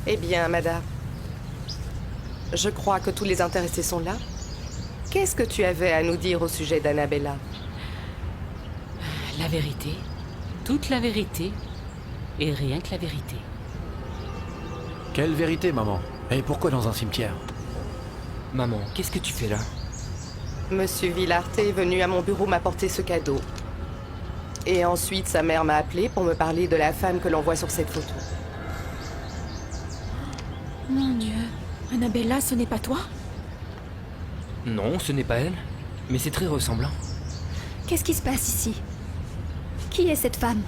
Eh bien, madame, je crois que tous les intéressés sont là. Qu'est-ce que tu avais à nous dire au sujet d'Annabella? La vérité, toute la vérité, et rien que la vérité. Quelle vérité, maman? Et pourquoi dans un cimetière? Maman, qu'est-ce que tu fais là? Monsieur Villarte est venu à mon bureau m'apporter ce cadeau. Et ensuite, sa mère m'a appelé pour me parler de la femme que l'on voit sur cette photo. Mon Dieu. Annabella, ce n'est pas toi? Non, ce n'est pas elle. Mais c'est très ressemblant. Qu'est-ce qui se passe ici? Qui est cette femme?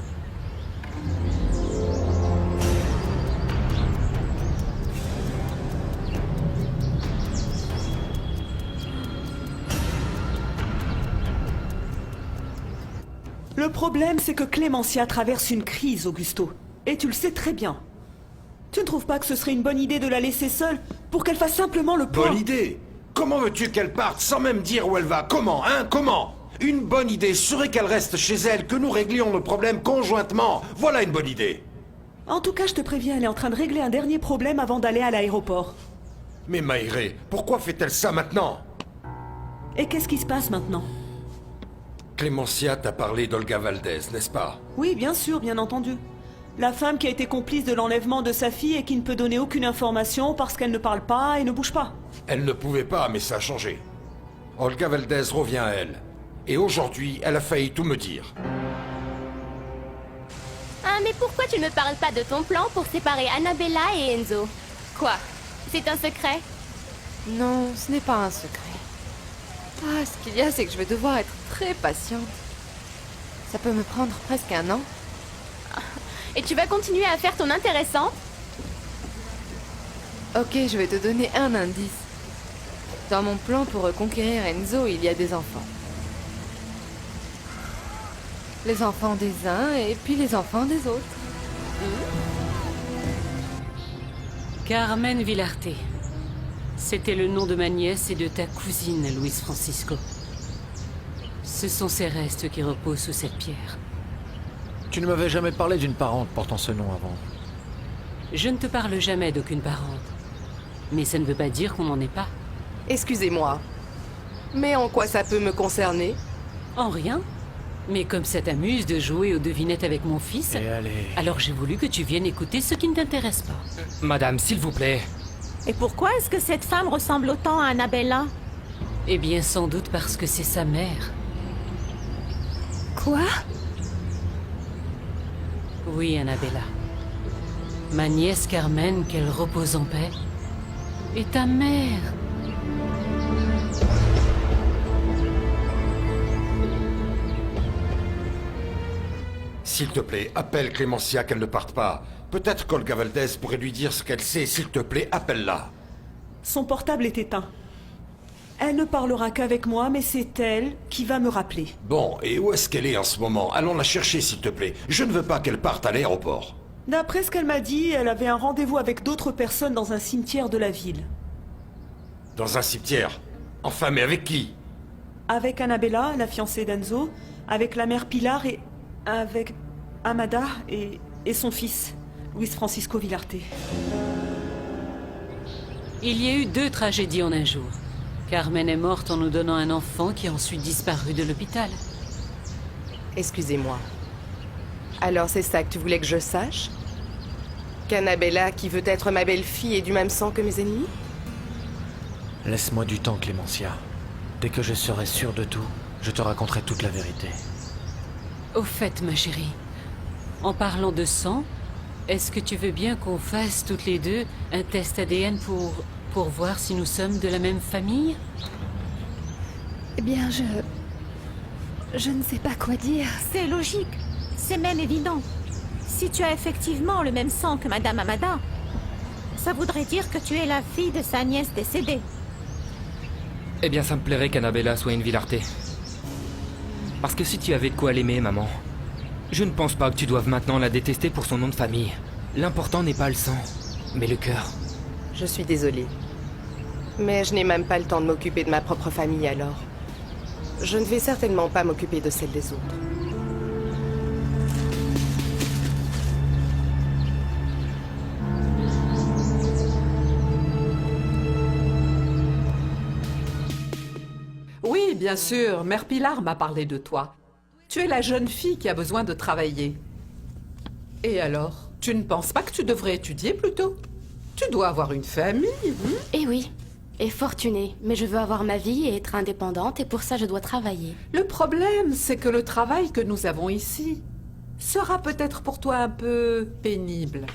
Le problème, c'est que Clémentia traverse une crise, Augusto. Et tu le sais très bien. Tu ne trouves pas que ce serait une bonne idée de la laisser seule pour qu'elle fasse simplement le point? Bonne idée? Comment veux-tu qu'elle parte sans même dire où elle va? Comment, hein? Comment? Une bonne idée serait qu'elle reste chez elle, que nous réglions nos problèmes conjointement. Voilà une bonne idée. En tout cas, je te préviens, elle est en train de régler un dernier problème avant d'aller à l'aéroport. Mais Maïré, pourquoi fait-elle ça maintenant? Et qu'est-ce qui se passe maintenant? Clémentia t'a parlé d'Olga Valdez, n'est-ce pas? Oui, bien sûr, bien entendu. La femme qui a été complice de l'enlèvement de sa fille et qui ne peut donner aucune information parce qu'elle ne parle pas et ne bouge pas. Elle ne pouvait pas, mais ça a changé. Olga Valdez revient à elle. Et aujourd'hui, elle a failli tout me dire. Ah, mais pourquoi tu ne me parles pas de ton plan pour séparer Annabella et Enzo? Quoi? C'est un secret? Non, ce n'est pas un secret. Ah, ce qu'il y a, c'est que je vais devoir être très patiente. Ça peut me prendre presque un an. Et tu vas continuer à faire ton intéressante? Ok, je vais te donner un indice. Dans mon plan pour reconquérir Enzo, il y a des enfants. Les enfants des uns et puis les enfants des autres. Carmen Villarte. C'était le nom de ma nièce et de ta cousine, Luis Francisco. Ce sont ces restes qui reposent sous cette pierre. Tu ne m'avais jamais parlé d'une parente portant ce nom avant. Je ne te parle jamais d'aucune parente. Mais ça ne veut pas dire qu'on n'en est pas. Excusez-moi, mais en quoi ça peut me concerner? En rien. Mais comme ça t'amuse de jouer aux devinettes avec mon fils, Et allez... alors j'ai voulu que tu viennes écouter ce qui ne t'intéresse pas. Madame, s'il vous plaît. Et pourquoi est-ce que cette femme ressemble autant à Annabella? Eh bien, sans doute parce que c'est sa mère. Quoi? Oui, Annabella. Ma nièce Carmen, qu'elle repose en paix, est ta mère. S'il te plaît, appelle Clémentia qu'elle ne parte pas. Peut-être qu'Olga Valdez pourrait lui dire ce qu'elle sait. S'il te plaît, appelle-la. Son portable est éteint. Elle ne parlera qu'avec moi, mais c'est elle qui va me rappeler. Bon, et où est-ce qu'elle est en ce moment? Allons la chercher, s'il te plaît. Je ne veux pas qu'elle parte à l'aéroport. D'après ce qu'elle m'a dit, elle avait un rendez-vous avec d'autres personnes dans un cimetière de la ville. Dans un cimetière? Enfin, mais avec qui? Avec Annabella, la fiancée d'Enzo, avec la mère Pilar et avec Amada et son fils, Luis Francisco Villarte. Il y a eu 2 tragédies en un jour. Carmen est morte en nous donnant un enfant qui a ensuite disparu de l'hôpital. Excusez-moi. Alors c'est ça que tu voulais que je sache? Qu'Annabella, qui veut être ma belle-fille, est du même sang que mes ennemis? Laisse-moi du temps, Clémentia. Dès que je serai sûr de tout, je te raconterai toute la vérité. Au fait, ma chérie, en parlant de sang, est-ce que tu veux bien qu'on fasse toutes les deux un test ADN pour voir si nous sommes de la même famille? Eh bien, je ne sais pas quoi dire. C'est logique. C'est même évident. Si tu as effectivement le même sang que Madame Amada, ça voudrait dire que tu es la fille de sa nièce décédée. Eh bien, ça me plairait qu'Annabella soit une Villarte. Parce que si tu avais de quoi l'aimer, maman, je ne pense pas que tu doives maintenant la détester pour son nom de famille. L'important n'est pas le sang, mais le cœur. Je suis désolée. Mais je n'ai même pas le temps de m'occuper de ma propre famille alors. Je ne vais certainement pas m'occuper de celle des autres. Oui, bien sûr, Mère Pilar m'a parlé de toi. Tu es la jeune fille qui a besoin de travailler. Et alors, tu ne penses pas que tu devrais étudier plutôt? Tu dois avoir une famille, Eh oui, et fortunée, mais je veux avoir ma vie et être indépendante, et pour ça je dois travailler. Le problème, c'est que le travail que nous avons ici sera peut-être pour toi un peu pénible.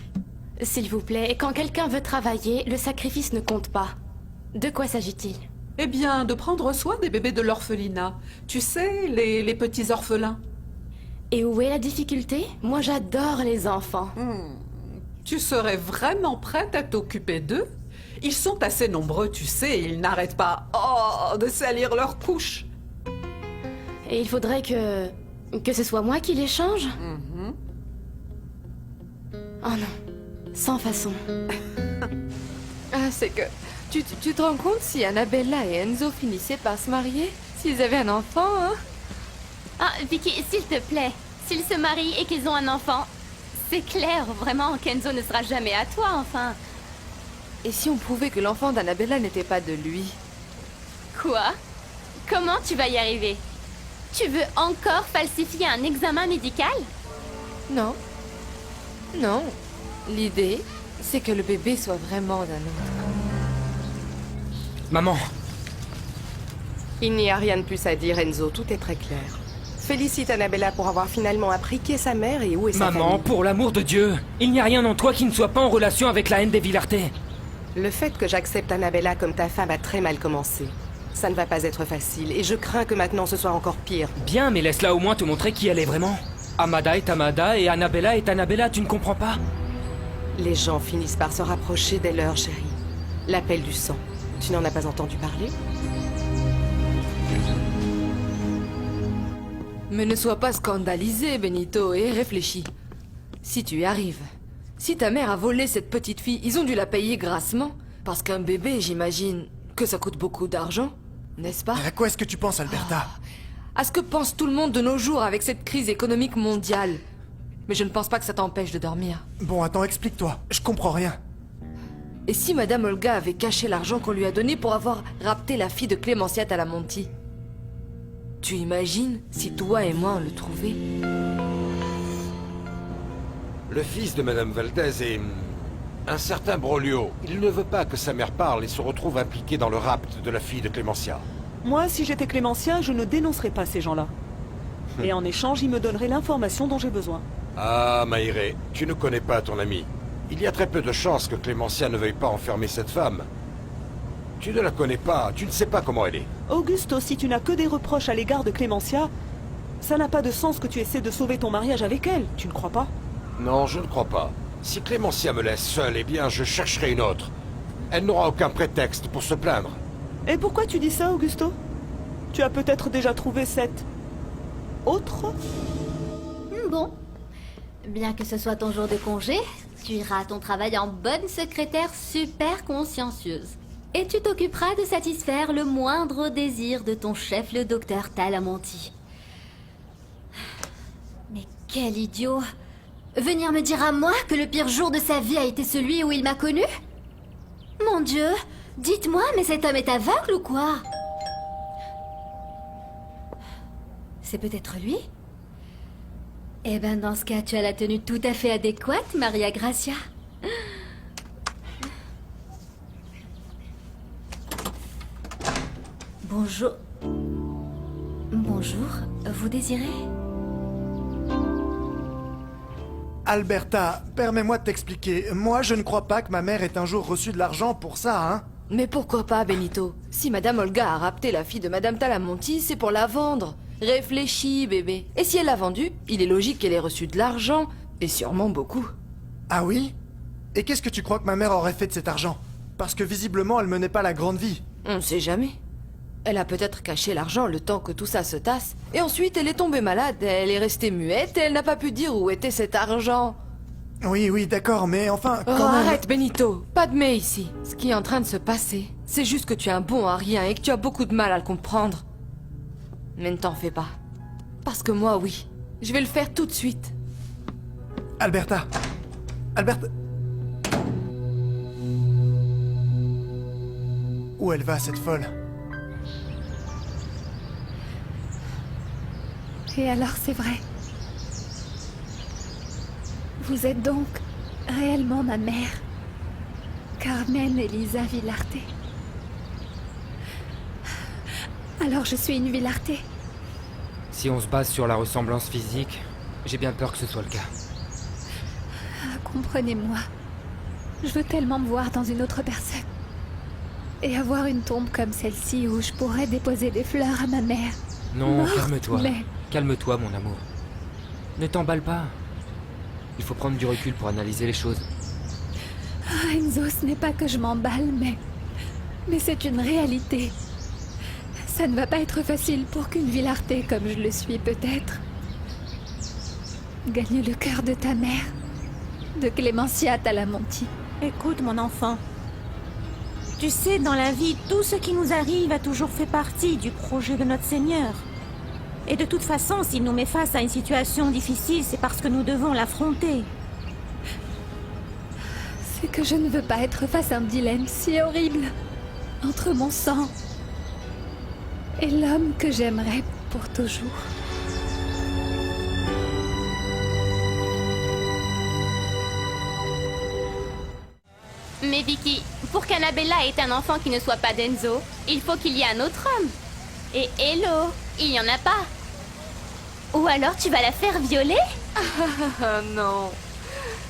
S'il vous plaît, quand quelqu'un veut travailler, le sacrifice ne compte pas. De quoi s'agit-il? Eh bien, de prendre soin des bébés de l'orphelinat. Tu sais, les petits orphelins. Et où est la difficulté? Moi j'adore les enfants. Tu serais vraiment prête à t'occuper d'eux? Ils sont assez nombreux, tu sais, ils n'arrêtent pas de salir leurs couches. Et il faudrait que ce soit moi qui les change? Oh non, sans façon. Ah, c'est que... Tu te rends compte si Annabella et Enzo finissaient par se marier? S'ils avaient un enfant, hein? Ah, Vicky, s'il te plaît, s'ils se marient et qu'ils ont un enfant, c'est clair, vraiment, qu'Enzo ne sera jamais à toi, enfin. Et si on prouvait que l'enfant d'Annabella n'était pas de lui? Quoi? Comment tu vas y arriver? Tu veux encore falsifier un examen médical? Non. Non. L'idée, c'est que le bébé soit vraiment d'un autre. Maman, Il n'y a rien de plus à dire, Enzo, tout est très clair. Félicite Annabella pour avoir finalement appris qui est sa mère et où est sa maman, famille. pour l'amour de Dieu, il n'y a rien en toi qui ne soit pas en relation avec la haine des Villartais. Le fait que j'accepte Annabella comme ta femme a très mal commencé. Ça ne va pas être facile, et je crains que maintenant ce soit encore pire. Bien, mais laisse-la au moins te montrer qui elle est vraiment. Amada est Amada et Annabella est Annabella, tu ne comprends pas? Les gens finissent par se rapprocher dès l'heure, chérie. L'appel du sang. Tu n'en as pas entendu parler? Mais ne sois pas scandalisé, Benito, et réfléchis. Si tu y arrives, si ta mère a volé cette petite fille, ils ont dû la payer grassement. Parce qu'un bébé, j'imagine que ça coûte beaucoup d'argent, n'est-ce pas? À quoi est-ce que tu penses, Alberta? À ce que pense tout le monde de nos jours avec cette crise économique mondiale. Mais je ne pense pas que ça t'empêche de dormir. Bon, attends, explique-toi. Je comprends rien. Et si Madame Olga avait caché l'argent qu'on lui a donné pour avoir rapté la fille de Clémencia Talamonti? Tu imagines si toi et moi on le trouvait? Le fils de Madame Valdez est... un certain Brolio. Il ne veut pas que sa mère parle et se retrouve impliqué dans le rapt de la fille de Clémencia. Moi, si j'étais Clémencia, je ne dénoncerais pas ces gens-là. Et en échange, ils me donneraient l'information dont j'ai besoin. Ah, Maïré, tu ne connais pas ton ami. Il y a très peu de chances que Clémencia ne veuille pas enfermer cette femme. Tu ne la connais pas, tu ne sais pas comment elle est. Augusto, si tu n'as que des reproches à l'égard de Clémencia, ça n'a pas de sens que tu essaies de sauver ton mariage avec elle, tu ne crois pas? Non, je ne crois pas. Si Clémencia me laisse seule, eh bien, je chercherai une autre. Elle n'aura aucun prétexte pour se plaindre. Et pourquoi tu dis ça, Augusto? Tu as peut-être déjà trouvé cette... autre? Bon. Bien que ce soit ton jour de congé, tu iras à ton travail en bonne secrétaire super consciencieuse. Et tu t'occuperas de satisfaire le moindre désir de ton chef, le docteur Talamonti. Mais quel idiot! Venir me dire à moi que le pire jour de sa vie a été celui où il m'a connue? Mon Dieu! Dites-moi, mais cet homme est aveugle ou quoi? C'est peut-être lui? Eh ben, dans ce cas, tu as la tenue tout à fait adéquate, Maria Gracia. Bonjour. Bonjour, vous désirez? Alberta, permets-moi de t'expliquer. Moi, je ne crois pas que ma mère ait un jour reçu de l'argent pour ça, hein? Mais pourquoi pas, Benito? Si Madame Olga a rapté la fille de Madame Talamonti, c'est pour la vendre. Réfléchis, bébé. Et si elle l'a vendue, il est logique qu'elle ait reçu de l'argent, et sûrement beaucoup. Ah oui? Et qu'est-ce que tu crois que ma mère aurait fait de cet argent? Parce que visiblement, elle menait pas la grande vie. On sait jamais. Elle a peut-être caché l'argent le temps que tout ça se tasse, et ensuite elle est tombée malade, elle est restée muette, et elle n'a pas pu dire où était cet argent. Oui, d'accord, mais enfin, Oh, quand même... arrête, Benito. Pas de mais ici. Ce qui est en train de se passer, c'est juste que tu es un bon à rien et que tu as beaucoup de mal à le comprendre. Mais ne t'en fais pas. Parce que moi, oui. Je vais le faire tout de suite. Alberta. Où elle va, cette folle? Et alors c'est vrai. Vous êtes donc réellement ma mère, Carmen Elisa Villarte. Alors je suis une Villarte. Si on se base sur la ressemblance physique, j'ai bien peur que ce soit le cas. Ah, comprenez-moi. Je veux tellement me voir dans une autre personne. Et avoir une tombe comme celle-ci où je pourrais déposer des fleurs à ma mère. Non, Morte, calme-toi. mais- Calme-toi, mon amour. Ne t'emballe pas. Il faut prendre du recul pour analyser les choses. Ah, Enzo, ce n'est pas que je m'emballe, mais c'est une réalité. Ça ne va pas être facile pour qu'une Villarte comme je le suis peut-être gagne le cœur de ta mère, de Clémencia Talamonti. Écoute, mon enfant. Tu sais, dans la vie, tout ce qui nous arrive a toujours fait partie du projet de notre Seigneur. Et de toute façon, s'il nous met face à une situation difficile, c'est parce que nous devons l'affronter. C'est que je ne veux pas être face à un dilemme si horrible entre mon sang et l'homme que j'aimerais pour toujours. Mais Vicky, pour qu'Annabella ait un enfant qui ne soit pas d'Enzo, il faut qu'il y ait un autre homme. Et hello, il n'y en a pas. Ou alors tu vas la faire violer? Ah non.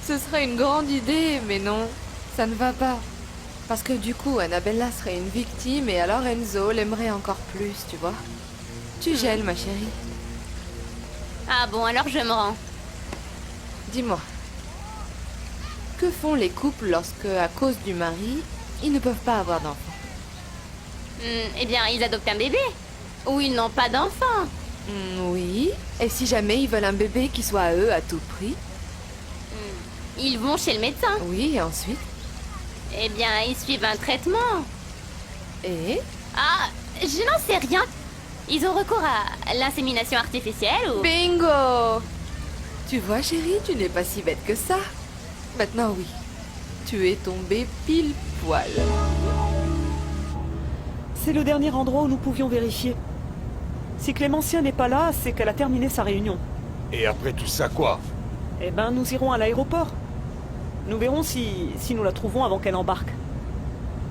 Ce serait une grande idée, mais non. Ça ne va pas. Parce que du coup, Annabella serait une victime et alors Enzo l'aimerait encore plus, tu vois. Tu gèles, ma chérie. Ah bon, alors je me rends. Dis-moi. Que font les couples lorsque, à cause du mari, ils ne peuvent pas avoir d'enfant? Eh bien, ils adoptent un bébé. Ou ils n'ont pas d'enfant. Oui. Et si jamais ils veulent un bébé qui soit à eux à tout prix? Ils vont chez le médecin. Oui, et ensuite? Eh bien, ils suivent un traitement. Et? Ah, je n'en sais rien. Ils ont recours à l'insémination artificielle ou... Bingo! Tu vois, chérie, tu n'es pas si bête que ça. Maintenant, oui. Tu es tombée pile poil. C'est le dernier endroit où nous pouvions vérifier. Si Clémencia n'est pas là, c'est qu'elle a terminé sa réunion. Et après tout ça, quoi? Eh ben, nous irons à l'aéroport. Nous verrons si nous la trouvons avant qu'elle embarque.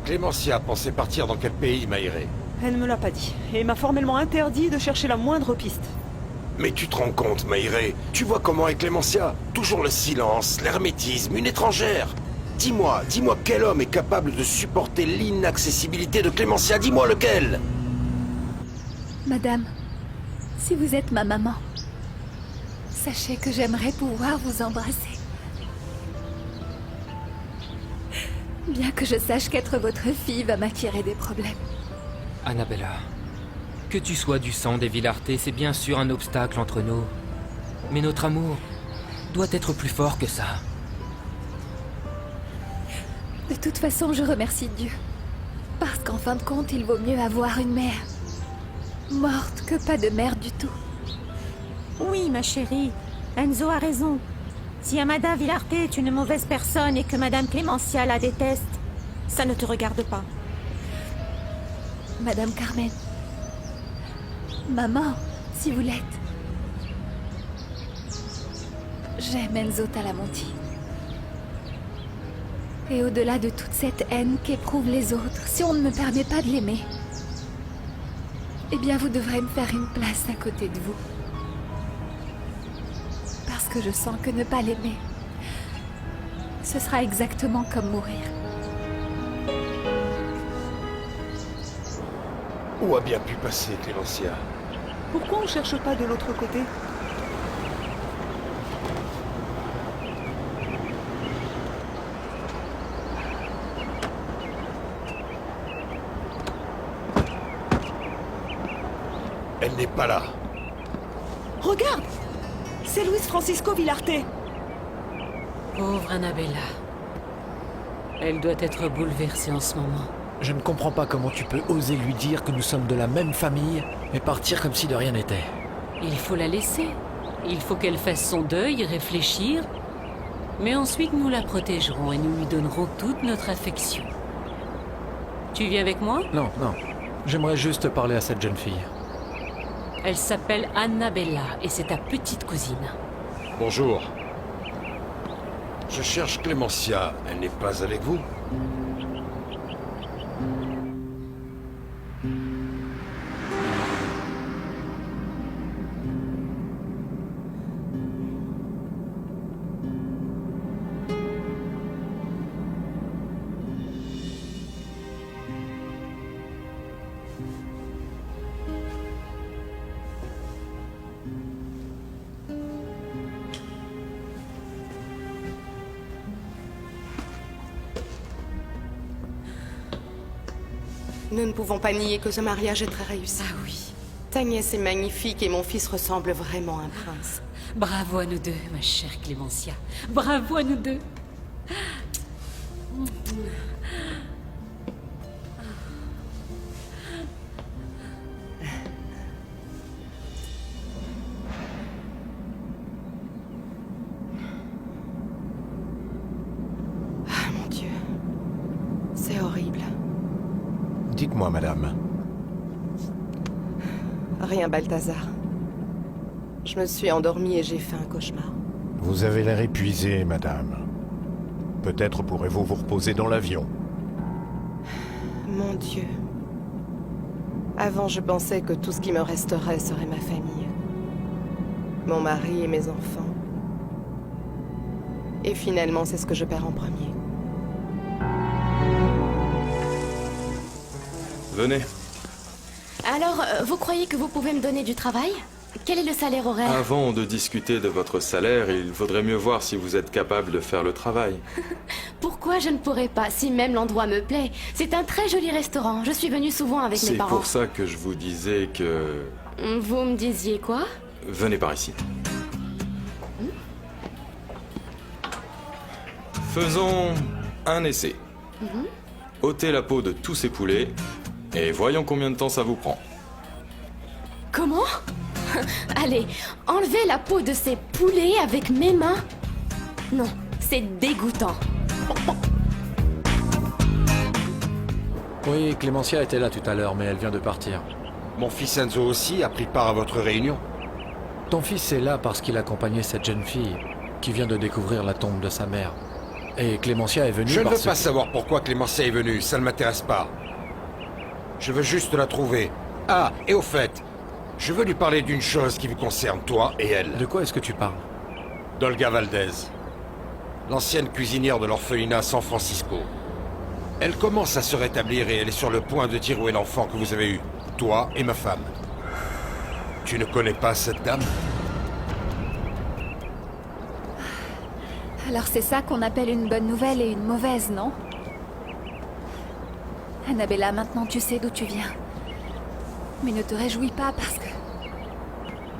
Clémencia pensait partir dans quel pays, Maïré? Elle ne me l'a pas dit, et m'a formellement interdit de chercher la moindre piste. Mais tu te rends compte, Maïré? Tu vois comment est Clémencia? Toujours le silence, l'hermétisme, une étrangère. Dis-moi quel homme est capable de supporter l'inaccessibilité de Clémencia? Dis-moi lequel? Madame, si vous êtes ma maman, sachez que j'aimerais pouvoir vous embrasser. Bien que je sache qu'être votre fille va m'attirer des problèmes. Annabella, que tu sois du sang des Villarte, c'est bien sûr un obstacle entre nous. Mais notre amour doit être plus fort que ça. De toute façon, je remercie Dieu. Parce qu'en fin de compte, il vaut mieux avoir une mère morte que pas de mère du tout. Oui, ma chérie. Enzo a raison. Si Amada Villarte est une mauvaise personne et que Madame Clémencia la déteste, ça ne te regarde pas. Madame Carmen. Maman, si vous l'êtes. J'aime Enzo Talamonti. Et au-delà de toute cette haine qu'éprouvent les autres, si on ne me permet pas de l'aimer, eh bien vous devrez me faire une place à côté de vous. Parce que je sens que ne pas l'aimer, ce sera exactement comme mourir. Où a bien pu passer Clémencia? Pourquoi on ne cherche pas de l'autre côté? Elle n'est pas là. Regarde! C'est Luis Francisco Villarte. Pauvre Annabella. Elle doit être bouleversée en ce moment. Je ne comprends pas comment tu peux oser lui dire que nous sommes de la même famille et partir comme si de rien n'était. Il faut la laisser. Il faut qu'elle fasse son deuil, réfléchir. Mais ensuite, nous la protégerons et nous lui donnerons toute notre affection. Tu viens avec moi? Non, non. J'aimerais juste parler à cette jeune fille. Elle s'appelle Annabella et c'est ta petite cousine. Bonjour. Je cherche Clémentia. Elle n'est pas avec vous? Nous ne pouvons pas nier que ce mariage est très réussi. Ah oui. Ta nièce est magnifique et mon fils ressemble vraiment à un prince. Bravo à nous deux, ma chère Clémentia. Bravo à nous deux. Ah mon Dieu. C'est horrible. Dites-moi, madame. Rien, Balthazar. Je me suis endormie et j'ai fait un cauchemar. Vous avez l'air épuisée, madame. Peut-être pourrez-vous vous reposer dans l'avion. Mon Dieu. Avant, je pensais que tout ce qui me resterait serait ma famille. Mon mari et mes enfants. Et finalement, c'est ce que je perds en premier. Venez. Alors, vous croyez que vous pouvez me donner du travail? Quel est le salaire horaire? Avant de discuter de votre salaire, il vaudrait mieux voir si vous êtes capable de faire le travail. Pourquoi je ne pourrais pas, si même l'endroit me plaît? C'est un très joli restaurant. Je suis venue souvent avec mes C'est parents. pour ça que je vous disais que... Vous me disiez quoi? Venez par ici. Faisons un essai. Ôtez la peau de tous ces poulets et voyons combien de temps ça vous prend. Comment? Allez, enlevez la peau de ces poulets avec mes mains? Non, c'est dégoûtant. Oui, Clémentia était là tout à l'heure, mais elle vient de partir. Mon fils Enzo aussi a pris part à votre réunion. Ton fils est là parce qu'il accompagnait cette jeune fille qui vient de découvrir la tombe de sa mère. Et Clémentia est venue Je ne veux parce pas que... savoir pourquoi Clémentia est venue, ça ne m'intéresse pas. Je veux juste la trouver. Ah, et au fait, je veux lui parler d'une chose qui vous concerne, toi et elle. De quoi est-ce que tu parles? d'Olga Valdez, l'ancienne cuisinière de l'orphelinat San Francisco. Elle commence à se rétablir et elle est sur le point de dire où est l'enfant que vous avez eu, toi et ma femme. Tu ne connais pas cette dame? Alors c'est ça qu'on appelle une bonne nouvelle et une mauvaise, non? Annabella, maintenant tu sais d'où tu viens. Mais ne te réjouis pas parce que...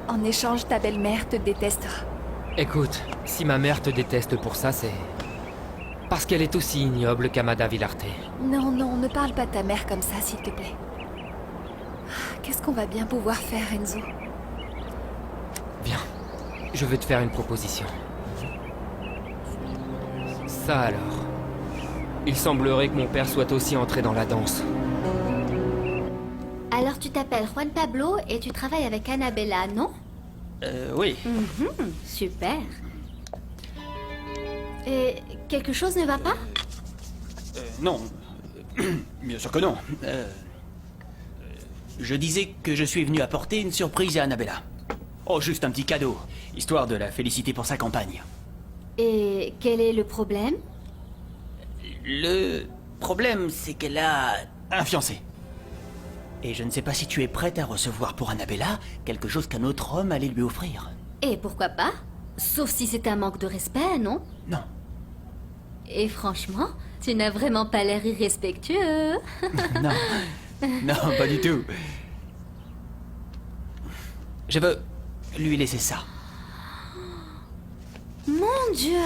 En échange, ta belle-mère te détestera. Écoute, si ma mère te déteste pour ça, c'est... parce qu'elle est aussi ignoble qu'Amada Villarte. Non, non, ne parle pas de ta mère comme ça, s'il te plaît. Qu'est-ce qu'on va bien pouvoir faire, Enzo? Viens, je veux te faire une proposition. Ça alors. Il semblerait que mon père soit aussi entré dans la danse. Alors tu t'appelles Juan Pablo et tu travailles avec Annabella, non? Oui. Super. Et quelque chose ne va pas? Non. Bien sûr que non. Je disais que je suis venu apporter une surprise à Annabella. Oh, juste un petit cadeau, histoire de la féliciter pour sa campagne. Et quel est le problème? Le problème, c'est qu'elle a un fiancé. Et je ne sais pas si tu es prête à recevoir pour Annabella quelque chose qu'un autre homme allait lui offrir. Et pourquoi pas? Sauf si c'est un manque de respect, non? Non. Et franchement, tu n'as vraiment pas l'air irrespectueux. Non. Non, pas du tout. Je veux lui laisser ça. Mon Dieu!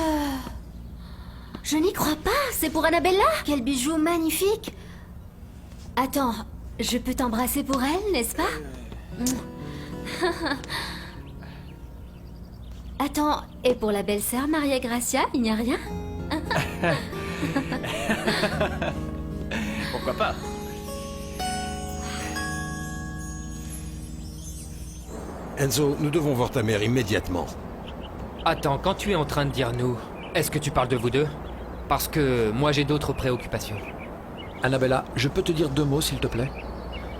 Je n'y crois pas, c'est pour Annabella? Quel bijou magnifique! Attends, je peux t'embrasser pour elle, n'est-ce pas? Attends, et pour la belle-sœur Maria Gracia, il n'y a rien? Pourquoi pas? Enzo, nous devons voir ta mère immédiatement. Attends, quand tu es en train de dire nous, est-ce que tu parles de vous deux? Parce que moi j'ai d'autres préoccupations. Annabella, je peux te dire 2 mots, s'il te plaît?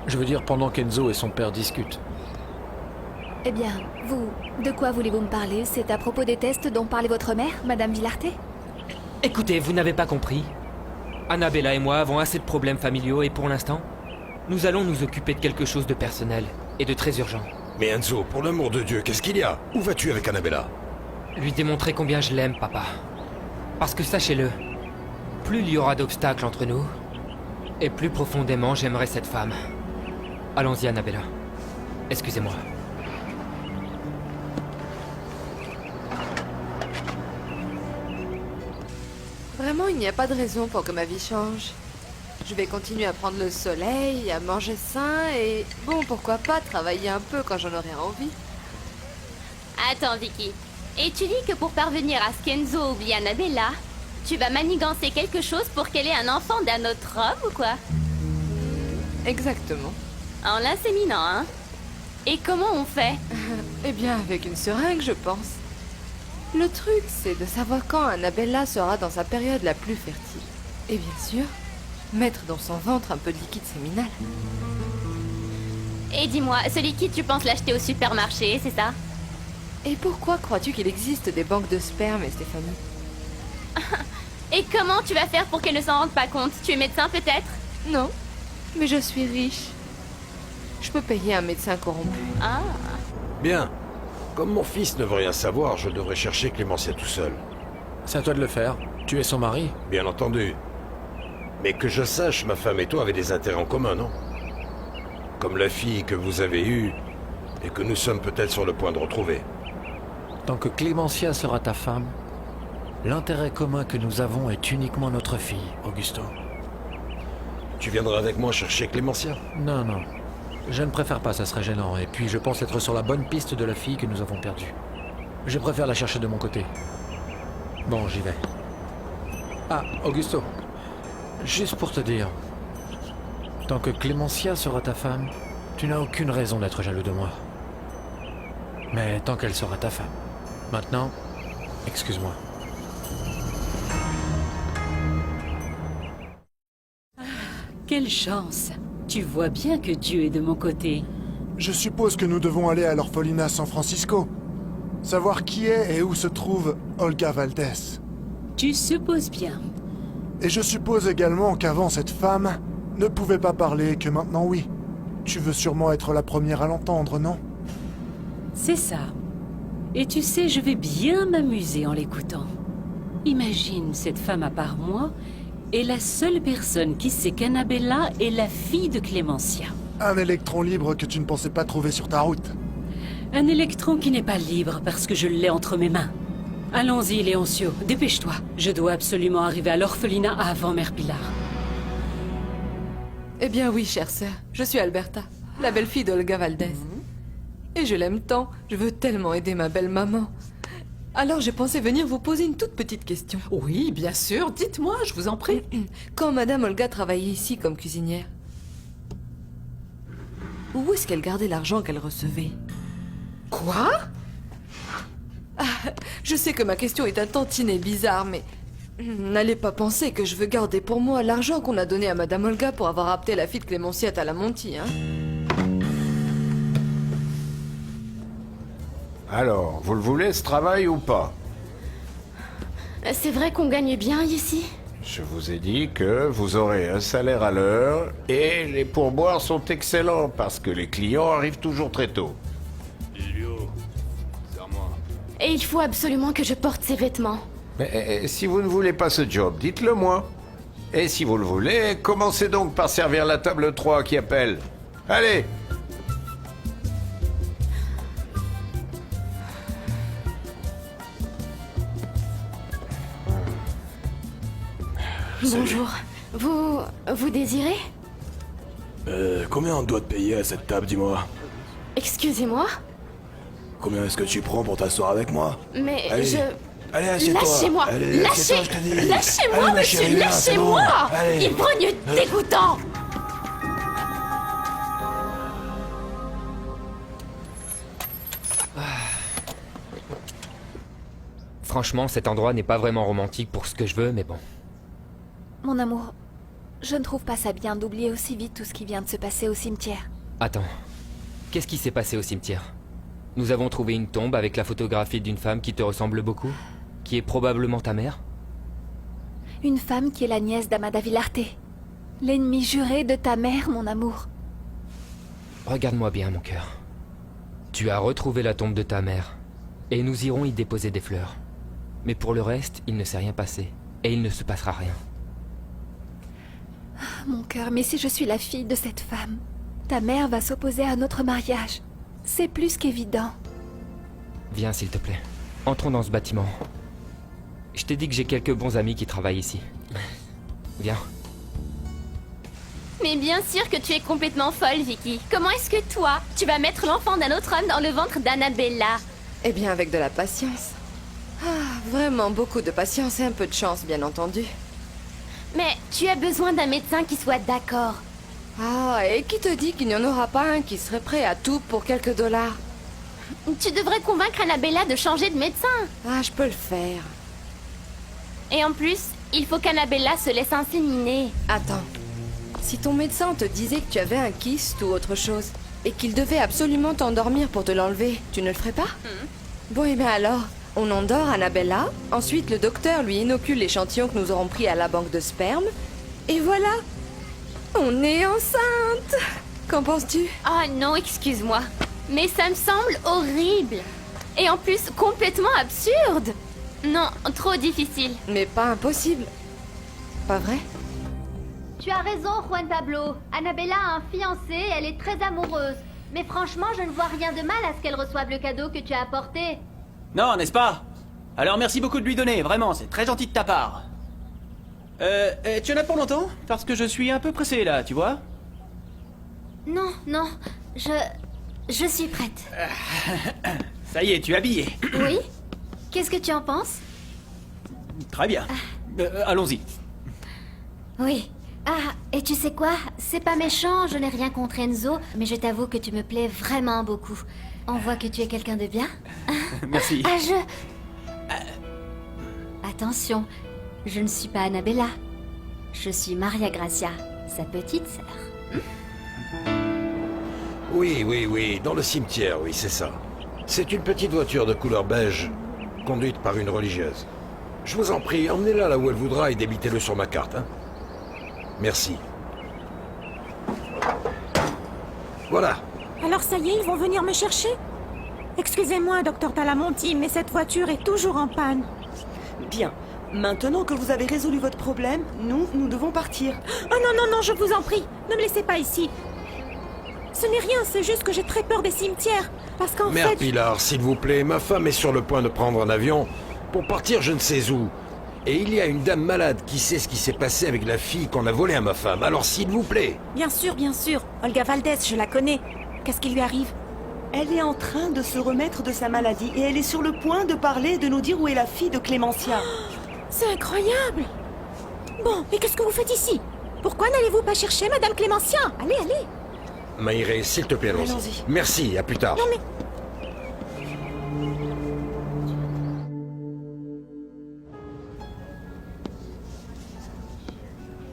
Je veux dire, pendant qu'Enzo et son père discutent. Eh bien, de quoi voulez-vous me parler? C'est à propos des tests dont parlait votre mère, Madame Villarté? Écoutez, vous n'avez pas compris. Annabella et moi avons assez de problèmes familiaux et pour l'instant, nous allons nous occuper de quelque chose de personnel et de très urgent. Mais Enzo, pour l'amour de Dieu, qu'est-ce qu'il y a? Où vas-tu avec Annabella? Lui démontrer combien je l'aime, papa. Parce que sachez-le, plus il y aura d'obstacles entre nous, et plus profondément j'aimerais cette femme. Allons-y, Annabella. Excusez-moi. Vraiment, il n'y a pas de raison pour que ma vie change. Je vais continuer à prendre le soleil, à manger sain et... Bon, pourquoi pas travailler un peu quand j'en aurai envie. Attends, Vicky. Et tu dis que pour parvenir à ce qu'Enzo oublie Annabella, tu vas manigancer quelque chose pour qu'elle ait un enfant d'un autre homme ou quoi? Exactement. En l'inséminant, hein? Et comment on fait? Eh bien, avec une seringue, je pense. Le truc, c'est de savoir quand Annabella sera dans sa période la plus fertile. Et bien sûr, mettre dans son ventre un peu de liquide séminal. Et dis-moi, ce liquide, tu penses l'acheter au supermarché, c'est ça? Et pourquoi crois-tu qu'il existe des banques de sperme, Stéphanie? Et comment tu vas faire pour qu'elle ne s'en rende pas compte? Tu es médecin peut-être? Non, mais je suis riche. Je peux payer un médecin corrompu. Ah. Bien. Comme mon fils ne veut rien savoir, je devrais chercher Clémentia tout seul. C'est à toi de le faire. Tu es son mari. Bien entendu. Mais que je sache, ma femme et toi avez des intérêts en commun, non? Comme la fille que vous avez eue et que nous sommes peut-être sur le point de retrouver. Tant que Clémentia sera ta femme, l'intérêt commun que nous avons est uniquement notre fille, Augusto. Tu viendras avec moi chercher Clémentia? Non, non. Je ne préfère pas, ça serait gênant. Et puis je pense être sur la bonne piste de la fille que nous avons perdue. Je préfère la chercher de mon côté. Bon, j'y vais. Ah, Augusto. Juste pour te dire. Tant que Clémentia sera ta femme, tu n'as aucune raison d'être jaloux de moi. Mais tant qu'elle sera ta femme. Maintenant, excuse-moi. Quelle chance! Tu vois bien que Dieu est de mon côté. Je suppose que nous devons aller à l'orphelinat San Francisco. Savoir qui est et où se trouve Olga Valdez. Tu supposes bien. Et je suppose également qu'avant cette femme ne pouvait pas parler et que maintenant oui. Tu veux sûrement être la première à l'entendre, non? C'est ça. Et tu sais, je vais bien m'amuser en l'écoutant. Imagine cette femme à part moi est la seule personne qui sait qu'Annabella est la fille de Clémentia. Un électron libre que tu ne pensais pas trouver sur ta route. Un électron qui n'est pas libre parce que je l'ai entre mes mains. Allons-y, Léoncio, dépêche-toi. Je dois absolument arriver à l'orphelinat avant Mère Pilar. Eh bien oui, chère sœur, je suis Alberta, la belle-fille d'Olga Valdez. Et je l'aime tant, je veux tellement aider ma belle-maman. Alors j'ai pensé venir vous poser une toute petite question. Oui, bien sûr, dites-moi, je vous en prie. Quand Madame Olga travaillait ici comme cuisinière, où est-ce qu'elle gardait l'argent qu'elle recevait? Quoi? Je sais que ma question est un tantinet bizarre, mais... N'allez pas penser que je veux garder pour moi l'argent qu'on a donné à Madame Olga pour avoir rapté la fille de Clémentia à la Monty, hein? Alors, vous le voulez ce travail ou pas? C'est vrai qu'on gagne bien ici? Je vous ai dit que vous aurez un salaire à l'heure et les pourboires sont excellents parce que les clients arrivent toujours très tôt. Et il faut absolument que je porte ces vêtements. Mais si vous ne voulez pas ce job, dites-le moi. Et si vous le voulez, commencez donc par servir la table 3 qui appelle. Allez! Bonjour. Vous désirez? Combien on doit te payer à cette table, dis-moi? Excusez-moi? Combien est-ce que tu prends pour t'asseoir avec moi? Mais Allez. Allez, assieds-toi. Lâchez-moi! Allez, assieds-toi, je te dis. Lâchez-moi, Allez, ma monsieur! chérie, viens, c'est bon. Lâchez-moi! Allez. Ivrogne dégoûtant! Franchement, cet endroit n'est pas vraiment romantique pour ce que je veux, mais bon. Mon amour, je ne trouve pas ça bien d'oublier aussi vite tout ce qui vient de se passer au cimetière. Attends. Qu'est-ce qui s'est passé au cimetière? Nous avons trouvé une tombe avec la photographie d'une femme qui te ressemble beaucoup, qui est probablement ta mère. Une femme qui est la nièce d'Amada Villarté. L'ennemi juré de ta mère, mon amour. Regarde-moi bien, mon cœur. Tu as retrouvé la tombe de ta mère, et nous irons y déposer des fleurs. Mais pour le reste, il ne s'est rien passé, et il ne se passera rien. Mon cœur, mais si je suis la fille de cette femme, ta mère va s'opposer à notre mariage. C'est plus qu'évident. Viens, s'il te plaît. Entrons dans ce bâtiment. Je t'ai dit que j'ai quelques bons amis qui travaillent ici. Viens. Mais bien sûr que tu es complètement folle, Vicky. Comment est-ce que toi, tu vas mettre l'enfant d'un autre homme dans le ventre d'Annabella? Eh bien, avec de la patience. Ah, vraiment beaucoup de patience et un peu de chance, bien entendu. Mais tu as besoin d'un médecin qui soit d'accord. Ah, et qui te dit qu'il n'y en aura pas un qui serait prêt à tout pour quelques dollars? Tu devrais convaincre Annabella de changer de médecin. Ah, je peux le faire. Et en plus, il faut qu'Annabella se laisse inséminer. Attends. Si ton médecin te disait que tu avais un kyste ou autre chose, et qu'il devait absolument t'endormir pour te l'enlever, tu ne le ferais pas? Bon, et bien alors, on endort Annabella, ensuite le docteur lui inocule l'échantillon que nous aurons pris à la banque de sperme, et voilà, on est enceinte. Qu'en penses-tu? Oh non, excuse-moi, mais ça me semble horrible. Et en plus, complètement absurde. Non, trop difficile. Mais pas impossible. Pas vrai? Tu as raison, Juan Pablo. Annabella a un fiancé et elle est très amoureuse. Mais franchement, je ne vois rien de mal à ce qu'elle reçoive le cadeau que tu as apporté. Non, n'est-ce pas? Alors merci beaucoup de lui donner, vraiment, c'est très gentil de ta part. Tu en as pour longtemps? Parce que je suis un peu pressé là, tu vois? Non, non, je suis prête. Ça y est, tu es habillé. Oui? Qu'est-ce que tu en penses? Très bien. Allons-y. Oui. Ah, et tu sais quoi? C'est pas méchant, je n'ai rien contre Enzo, mais je t'avoue que tu me plais vraiment beaucoup. On voit que tu es quelqu'un de bien. Merci. Attention, je ne suis pas Annabella. Je suis Maria Gracia, sa petite sœur. Oui, dans le cimetière, oui, c'est ça. C'est une petite voiture de couleur beige, conduite par une religieuse. Je vous en prie, emmenez-la là où elle voudra et débitez-le sur ma carte, hein. Merci. Voilà. Alors ça y est, ils vont venir me chercher? Excusez-moi, docteur Talamonti, mais cette voiture est toujours en panne. Bien. Maintenant que vous avez résolu votre problème, nous devons partir. Oh non, je vous en prie, ne me laissez pas ici. Ce n'est rien, c'est juste que j'ai très peur des cimetières. Parce qu'en Mère fait... Pilar, s'il vous plaît, ma femme est sur le point de prendre un avion pour partir je ne sais où. Et il y a une dame malade qui sait ce qui s'est passé avec la fille qu'on a volée à ma femme. Alors s'il vous plaît. Bien sûr. Olga Valdez, je la connais. Qu'est-ce qui lui arrive? Elle est en train de se remettre de sa maladie et elle est sur le point de parler, de nous dire où est la fille de Clémentia. C'est incroyable. Bon, mais qu'est-ce que vous faites ici? Pourquoi n'allez-vous pas chercher Madame Clémentia? Allez. Maïré, s'il te plaît, allons-y. Merci, à plus tard. Non mais...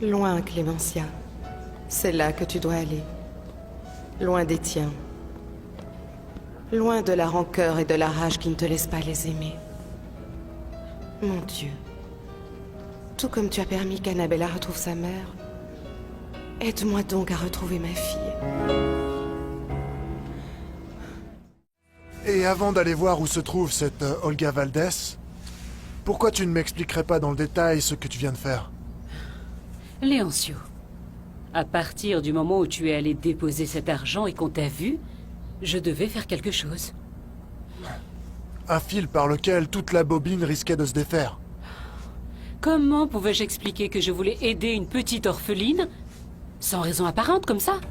Loin, Clémentia. C'est là que tu dois aller. Loin des tiens. Loin de la rancœur et de la rage qui ne te laissent pas les aimer. Mon Dieu. Tout comme tu as permis qu'Annabella retrouve sa mère, aide-moi donc à retrouver ma fille. Et avant d'aller voir où se trouve cette Olga Valdez, pourquoi tu ne m'expliquerais pas dans le détail ce que tu viens de faire? Léoncio, à partir du moment où tu es allé déposer cet argent et qu'on t'a vu, je devais faire quelque chose. Un fil par lequel toute la bobine risquait de se défaire. Comment pouvais-je expliquer que je voulais aider une petite orpheline sans raison apparente comme ça?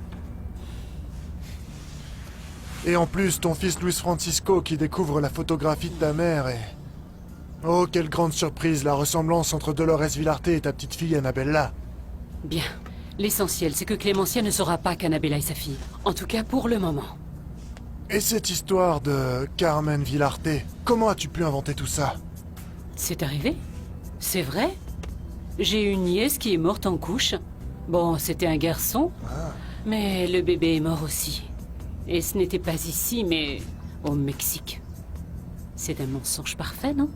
Et en plus, ton fils Luis Francisco qui découvre la photographie de ta mère et... Oh, quelle grande surprise, la ressemblance entre Dolores Villarté et ta petite fille Annabella. Bien. L'essentiel, c'est que Clémentia ne saura pas qu'Annabella est sa fille. En tout cas, pour le moment. Et cette histoire de Carmen Villarté, comment as-tu pu inventer tout ça? C'est arrivé? C'est vrai? J'ai une nièce qui est morte en couche. Bon, c'était un garçon, mais le bébé est mort aussi. Et ce n'était pas ici, mais au Mexique. C'est un mensonge parfait, non?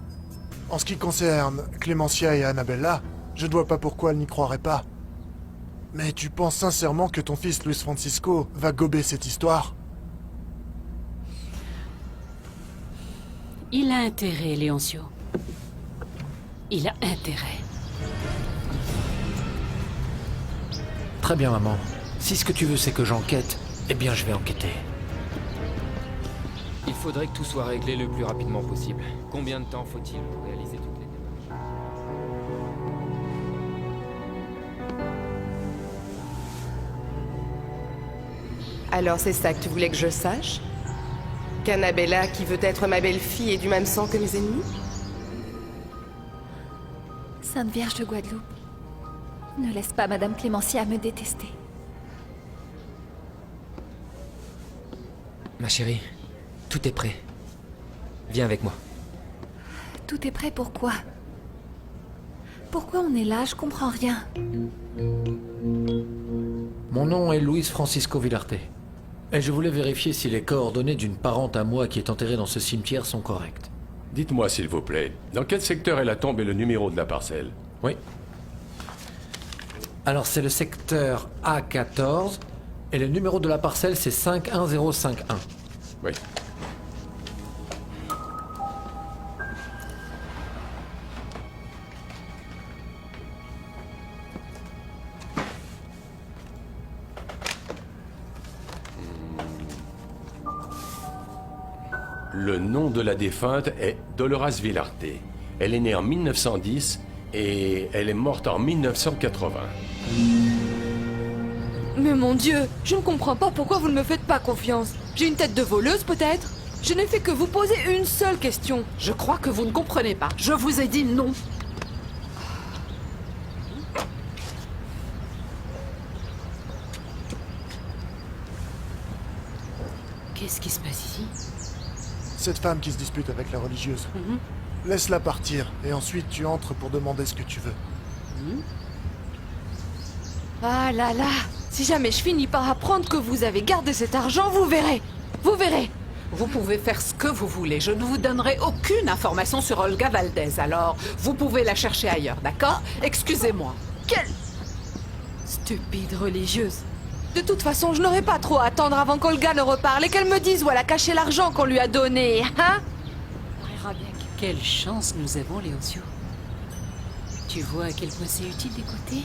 En ce qui concerne Clémentia et Annabella, je ne vois pas pourquoi elle n'y croirait pas. Mais tu penses sincèrement que ton fils Luis Francisco va gober cette histoire? Il a intérêt, Léoncio. Il a intérêt. Très bien, maman. Si ce que tu veux, c'est que j'enquête, eh bien, je vais enquêter. Il faudrait que tout soit réglé le plus rapidement possible. Combien de temps faut-il pour réaliser toutes les démarches? Alors c'est ça que tu voulais que je sache? Qu'Annabella, qui veut être ma belle-fille, est du même sang que mes ennemis? Sainte Vierge de Guadeloupe, ne laisse pas Madame Clémentia me détester. Ma chérie, tout est prêt. Viens avec moi. Tout est prêt pour quoi? Pourquoi on est là? Je comprends rien. Mon nom est Luis Francisco Villarte. Et je voulais vérifier si les coordonnées d'une parente à moi qui est enterrée dans ce cimetière sont correctes. Dites-moi s'il vous plaît, dans quel secteur est la tombe et le numéro de la parcelle? Oui. Alors c'est le secteur A14 et le numéro de la parcelle c'est 51051. Oui. Le nom de la défunte est Dolores Villarte. Elle est née en 1910 et elle est morte en 1980. Mais mon Dieu, je ne comprends pas pourquoi vous ne me faites pas confiance. J'ai une tête de voleuse peut-être? Je n'ai fait que vous poser une seule question. Je crois que vous ne comprenez pas. Je vous ai dit non. Qu'est-ce qui se passe ici? Cette femme qui se dispute avec la religieuse. Laisse-la partir, et ensuite tu entres pour demander ce que tu veux. Ah là là, si jamais je finis par apprendre que vous avez gardé cet argent, vous verrez. Vous verrez. Vous pouvez faire ce que vous voulez. Je ne vous donnerai aucune information sur Olga Valdez, alors vous pouvez la chercher ailleurs, d'accord? Excusez-moi. Quelle stupide religieuse. De toute façon, je n'aurai pas trop à attendre avant qu'Olga ne reparle et qu'elle me dise où elle a caché l'argent qu'on lui a donné, hein? On verra bien. Quelle chance nous avons, Léoncio. Tu vois à quel point c'est utile d'écouter?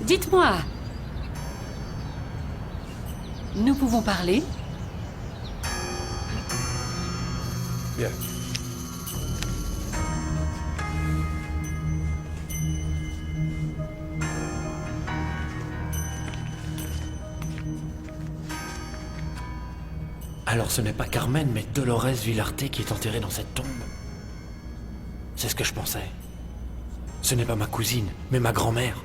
Dites-moi. Nous pouvons parler? Bien. Alors ce n'est pas Carmen, mais Dolores Villarte qui est enterrée dans cette tombe. C'est ce que je pensais. Ce n'est pas ma cousine, mais ma grand-mère.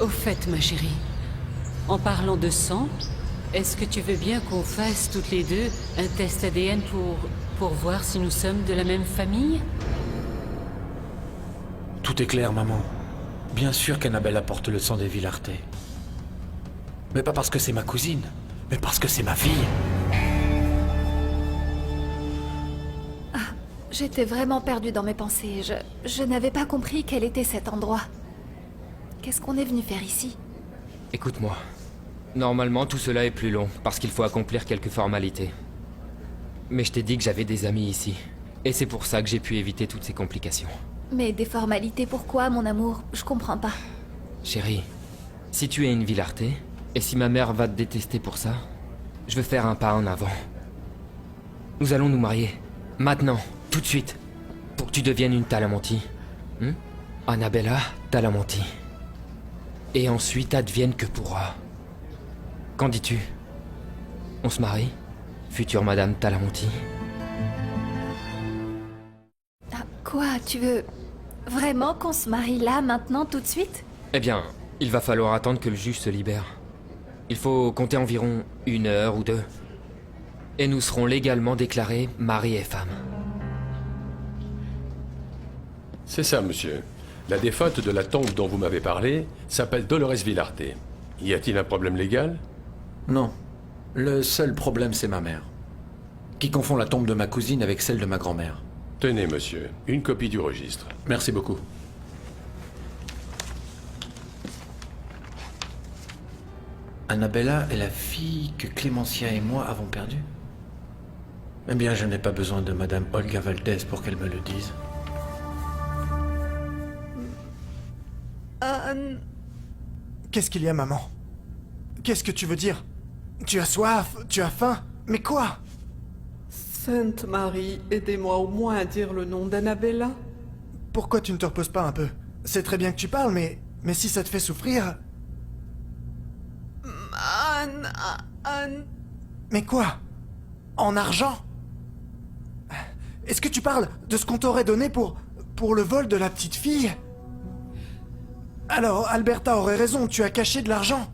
Au fait, ma chérie, en parlant de sang, est-ce que tu veux bien qu'on fasse toutes les deux un test ADN pour voir si nous sommes de la même famille? Tout est clair, maman. Bien sûr qu'Annabella porte le sang des Villarte. Mais pas parce que c'est ma cousine, mais parce que c'est ma fille. J'étais vraiment perdue dans mes pensées. Je n'avais pas compris quel était cet endroit. Qu'est-ce qu'on est venu faire ici? Écoute-moi. Normalement, tout cela est plus long, parce qu'il faut accomplir quelques formalités. Mais je t'ai dit que j'avais des amis ici. Et c'est pour ça que j'ai pu éviter toutes ces complications. Mais des formalités pourquoi, mon amour? Je comprends pas. Chérie, si tu es une Villarte, et si ma mère va te détester pour ça, je veux faire un pas en avant. Nous allons nous marier. Maintenant, tout de suite. Pour que tu deviennes une Talamonti. Annabella Talamonti. Et ensuite advienne que pourra. Qu'en dis-tu? On se marie, future Madame Talamonti? Quoi, tu veux vraiment qu'on se marie là, maintenant, tout de suite? Eh bien, il va falloir attendre que le juge se libère. Il faut compter environ 1 heure ou 2. Et nous serons légalement déclarés mari et femme. C'est ça, monsieur. La défunte de la tombe dont vous m'avez parlé s'appelle Dolores Villarte. Y a-t-il un problème légal? Non. Le seul problème, c'est ma mère. Qui confond la tombe de ma cousine avec celle de ma grand-mère. Tenez, monsieur, une copie du registre. Merci beaucoup. Annabella est la fille que Clémentia et moi avons perdue? Eh bien, je n'ai pas besoin de Madame Olga Valdez pour qu'elle me le dise. Qu'est-ce qu'il y a, maman? Qu'est-ce que tu veux dire? Tu as soif? Tu as faim? Mais quoi? Sainte Marie, aidez-moi au moins à dire le nom d'Annabella. Pourquoi tu ne te reposes pas un peu? C'est très bien que tu parles, mais si ça te fait souffrir... Mais quoi? En argent? Est-ce que tu parles de ce qu'on t'aurait donné pour le vol de la petite fille? Alors, Alberta aurait raison, tu as caché de l'argent.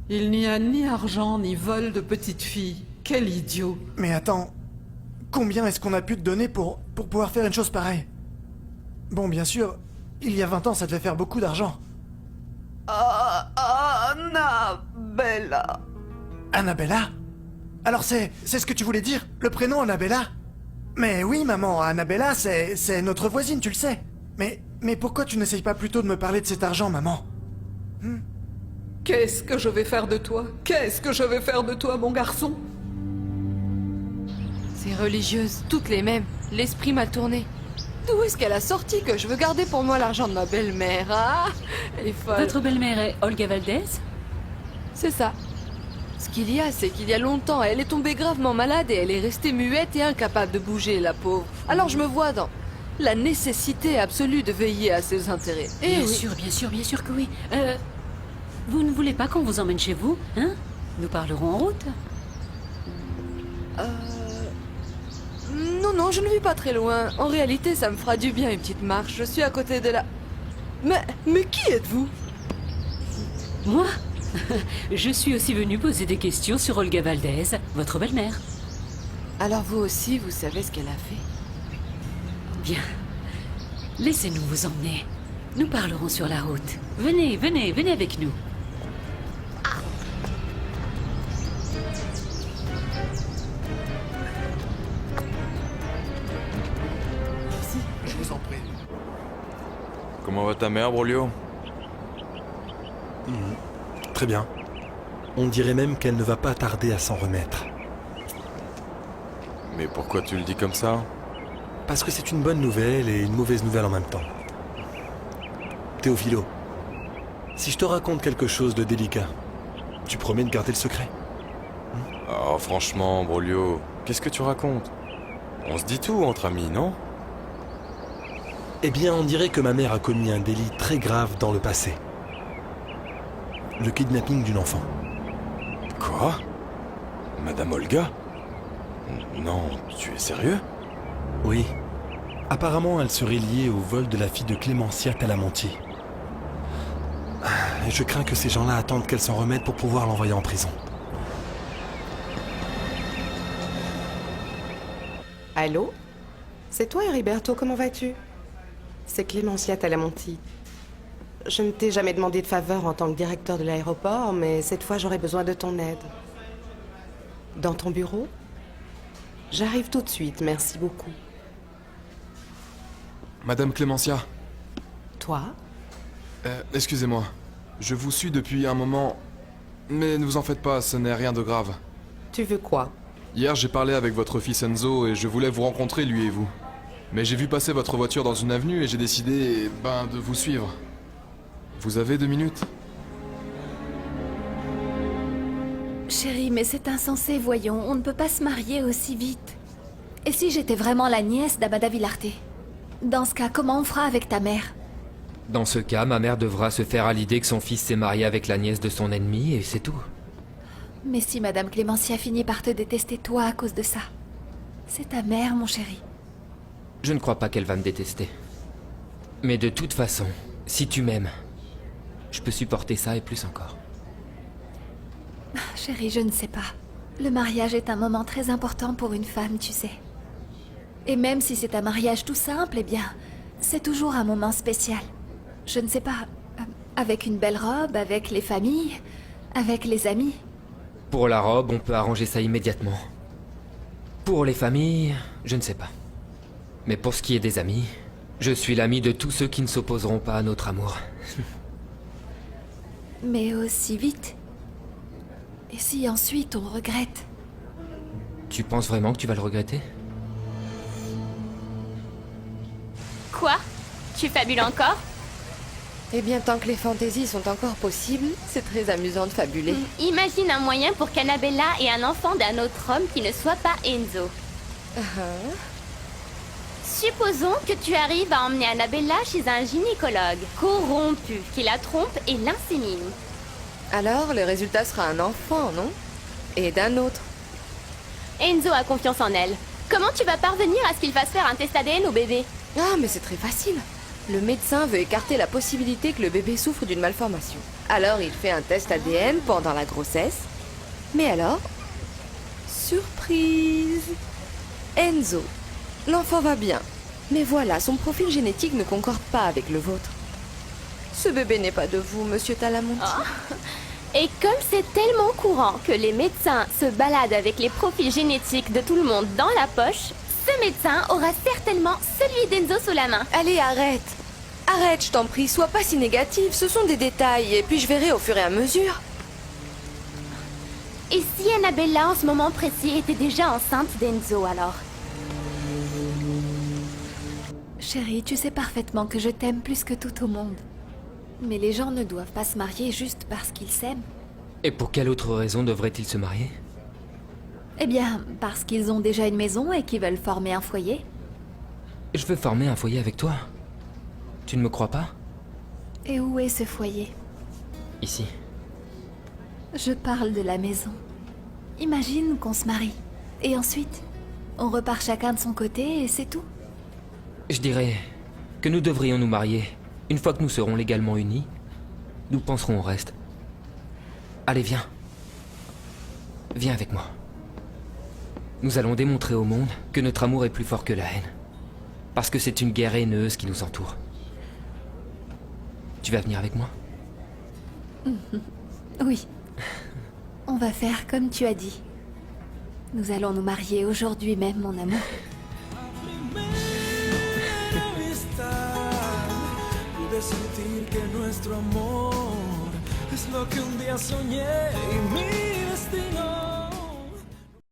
Il n'y a ni argent ni vol de petite fille. Quel idiot. Mais attends, combien est-ce qu'on a pu te donner pour pouvoir faire une chose pareille? Bon, bien sûr, il y a 20 ans, ça devait faire beaucoup d'argent. Annabella. Annabella? Alors c'est ce que tu voulais dire? Le prénom Annabella? Mais oui, maman, Annabella, c'est notre voisine, tu le sais. Mais pourquoi tu n'essayes pas plutôt de me parler de cet argent, maman? Qu'est-ce que je vais faire de toi? Qu'est-ce que je vais faire de toi, mon garçon? Ces religieuses, toutes les mêmes. L'esprit m'a tourné. D'où est-ce qu'elle a sorti que je veux garder pour moi l'argent de ma belle-mère? Ah, elle est folle. Votre belle-mère est Olga Valdez? C'est ça. Ce qu'il y a, c'est qu'il y a longtemps, elle est tombée gravement malade et elle est restée muette et incapable de bouger, la pauvre. Alors je me vois dans la nécessité absolue de veiller à ses intérêts. Et Bien sûr que oui. Vous ne voulez pas qu'on vous emmène chez vous, hein? Nous parlerons en route. Non, je ne vis pas très loin. En réalité, ça me fera du bien une petite marche. Je suis à côté de la... Mais qui êtes-vous? Moi? Je suis aussi venue poser des questions sur Olga Valdez, votre belle-mère. Alors vous aussi, vous savez ce qu'elle a fait? Bien. Laissez-nous vous emmener. Nous parlerons sur la route. Venez avec nous. Merci, je vous en prie. Comment va ta mère, Brolio? Très bien. On dirait même qu'elle ne va pas tarder à s'en remettre. Mais pourquoi tu le dis comme ça? Parce que c'est une bonne nouvelle et une mauvaise nouvelle en même temps. Théophilo, si je te raconte quelque chose de délicat, tu promets de garder le secret? Oh, franchement, Brolio, qu'est-ce que tu racontes? On se dit tout entre amis, non? Eh bien, on dirait que ma mère a commis un délit très grave dans le passé. Le kidnapping d'une enfant. Quoi? Madame Olga? Non, tu es sérieux? Oui. Apparemment, elle serait liée au vol de la fille de Clémentia Talamonti. Et je crains que ces gens-là attendent qu'elle s'en remette pour pouvoir l'envoyer en prison. Allô? C'est toi, Heriberto, comment vas-tu? C'est Clémentia Talamonti. Je ne t'ai jamais demandé de faveur en tant que directeur de l'aéroport, mais cette fois j'aurais besoin de ton aide. Dans ton bureau? J'arrive tout de suite, merci beaucoup. Madame Clémentia. Toi? Excusez-moi. Je vous suis depuis un moment, mais ne vous en faites pas, ce n'est rien de grave. Tu veux quoi? Hier, j'ai parlé avec votre fils Enzo et je voulais vous rencontrer, lui et vous. Mais j'ai vu passer votre voiture dans une avenue et j'ai décidé, de vous suivre. Vous avez 2 minutes? Chérie, mais c'est insensé, voyons. On ne peut pas se marier aussi vite. Et si j'étais vraiment la nièce d'Amada Villarte? Dans ce cas, comment on fera avec ta mère? Dans ce cas, ma mère devra se faire à l'idée que son fils s'est marié avec la nièce de son ennemi et c'est tout. Mais si Madame Clémentia finit par te détester toi à cause de ça, c'est ta mère, mon chéri. Je ne crois pas qu'elle va me détester. Mais de toute façon, si tu m'aimes, je peux supporter ça et plus encore. Chérie, je ne sais pas. Le mariage est un moment très important pour une femme, tu sais. Et même si c'est un mariage tout simple, eh bien, c'est toujours un moment spécial. Je ne sais pas, avec une belle robe, avec les familles, avec les amis. Pour la robe, on peut arranger ça immédiatement. Pour les familles, je ne sais pas. Mais pour ce qui est des amis, je suis l'ami de tous ceux qui ne s'opposeront pas à notre amour. Mais aussi vite. Et si ensuite on regrette? Tu penses vraiment que tu vas le regretter? Quoi? Tu fabules encore? Eh bien, tant que les fantaisies sont encore possibles, c'est très amusant de fabuler. Imagine un moyen pour qu'Annabella ait un enfant d'un autre homme qui ne soit pas Enzo. Supposons que tu arrives à emmener Annabella chez un gynécologue corrompu qui la trompe et l'insémine. Alors, le résultat sera un enfant, non? Et d'un autre. Enzo a confiance en elle. Comment tu vas parvenir à ce qu'il fasse faire un test ADN au bébé? Ah, mais c'est très facile. Le médecin veut écarter la possibilité que le bébé souffre d'une malformation. Alors, il fait un test ADN pendant la grossesse. Mais alors... surprise! Enzo. L'enfant va bien. Mais voilà, son profil génétique ne concorde pas avec le vôtre. Ce bébé n'est pas de vous, monsieur Talamonti. Oh. Et comme c'est tellement courant que les médecins se baladent avec les profils génétiques de tout le monde dans la poche, ce médecin aura certainement celui d'Enzo sous la main. Allez, arrête. Arrête, je t'en prie, sois pas si négative. Ce sont des détails, et puis je verrai au fur et à mesure. Et si Annabella, en ce moment précis, était déjà enceinte d'Enzo, alors? Chérie, tu sais parfaitement que je t'aime plus que tout au monde. Mais les gens ne doivent pas se marier juste parce qu'ils s'aiment. Et pour quelle autre raison devraient-ils se marier? Eh bien, parce qu'ils ont déjà une maison et qu'ils veulent former un foyer. Je veux former un foyer avec toi. Tu ne me crois pas? Et où est ce foyer? Ici. Je parle de la maison. Imagine qu'on se marie. Et ensuite, on repart chacun de son côté et c'est tout. Je dirais que nous devrions nous marier. Une fois que nous serons légalement unis, nous penserons au reste. Allez, viens. Viens avec moi. Nous allons démontrer au monde que notre amour est plus fort que la haine. Parce que c'est une guerre haineuse qui nous entoure. Tu vas venir avec moi? Oui. On va faire comme tu as dit. Nous allons nous marier aujourd'hui même, mon amour. Pude sentir que nuestro amor es lo que un día soñé y mi